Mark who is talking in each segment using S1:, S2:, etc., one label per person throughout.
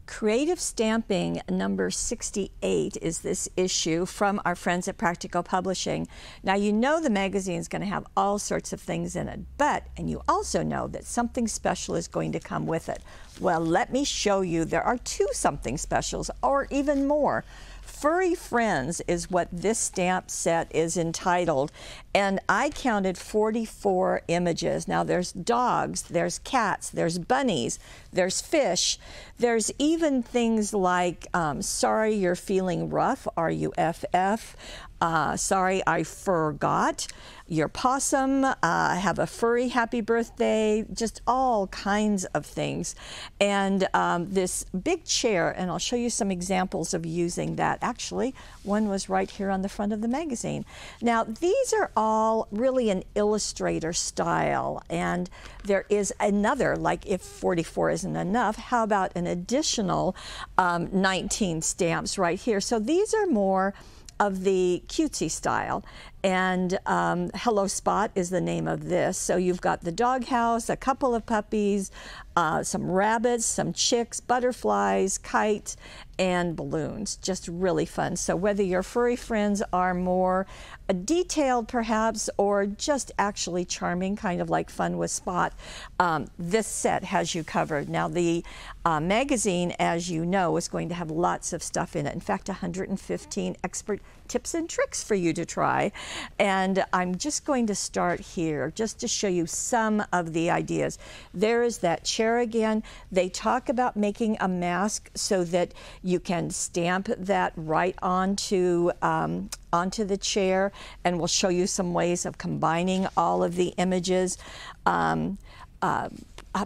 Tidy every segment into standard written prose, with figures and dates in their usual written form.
S1: Creative Stamping number 68 is this issue from our friends at Practical Publishing. Now, you know the magazine is going to have all sorts of things in it, and you also know that something special is going to come with it. Well, let me show you. There are two something specials, or even more. Furry Friends is what this stamp set is entitled, and I counted 44 images. Now there's dogs, there's cats, there's bunnies, there's fish, there's even things like sorry you're feeling rough, R-U-F-F, sorry I forgot, your possum, have a furry happy birthday, just all kinds of things. And this big chair, and I'll show you some examples of using that. Actually, one was right here on the front of the magazine. Now, these are all really an illustrator style, and there is another, like if 44 isn't enough, how about an additional 19 stamps right here. So these are more of the cutesy style, and Hello Spot is the name of this. So you've got the doghouse, a couple of puppies, some rabbits, some chicks, butterflies, kites, and balloons. Just really fun. So whether your furry friends are more detailed perhaps, or just actually charming, kind of like Fun with Spot, this set has you covered. Now the magazine, as you know, is going to have lots of stuff in it. In fact, 115 expert tips and tricks for you to try. And I'm just going to start here just to show you some of the ideas. There is that chair again. They talk about making a mask so that you can stamp that right onto the chair, and we'll show you some ways of combining all of the images.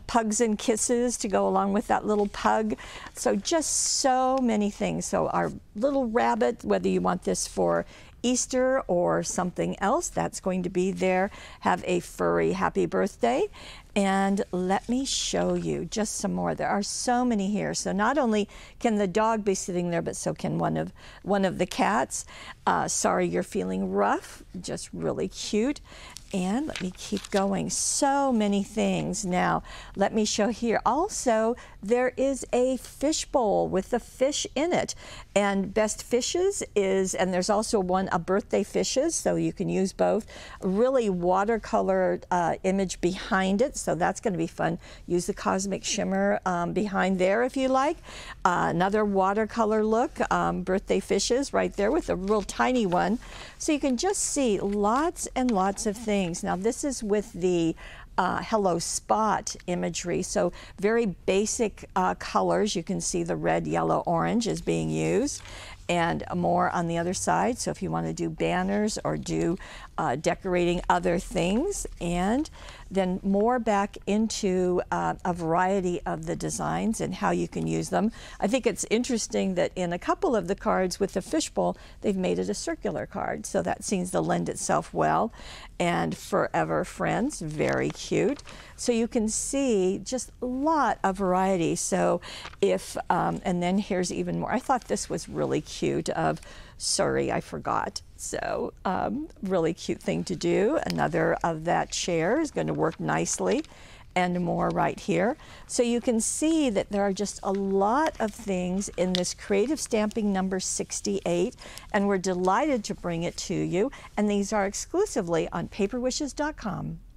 S1: Pugs and kisses to go along with that little pug. So just so many things. So our little rabbit, whether you want this for Easter or something else, that's going to be there. Have a furry happy birthday. And let me show you just some more. There are so many here. So not only can the dog be sitting there, but so can one of the cats. Sorry you're feeling rough, just really cute. And let me keep going. So many things. Now, let me show here. Also, there is a fish bowl with the fish in it. And Best Fishes is, and there's also one, a birthday fishes, so you can use both. Really watercolor image behind it, so that's going to be fun. Use the Cosmic Shimmer behind there if you like. Another watercolor look, birthday fishes right there with a real tiny one. So you can just see lots and lots of things. Now this is with the Hello Spot imagery, so very basic colors. You can see the red, yellow, orange is being used, and more on the other side. So if you want to do banners or do decorating other things, and then more back into a variety of the designs and how you can use them. I think it's interesting that in a couple of the cards with the fishbowl, they've made it a circular card, so that seems to lend itself well. And Forever Friends, very cute. So you can see just a lot of variety. So if, and then here's even more. I thought this was really cute of sorry, I forgot. So really cute thing to do. Another of that chair is going to work nicely, and more right here. So you can see that there are just a lot of things in this Creative Stamping number 68, and we're delighted to bring it to you. And these are exclusively on paperwishes.com.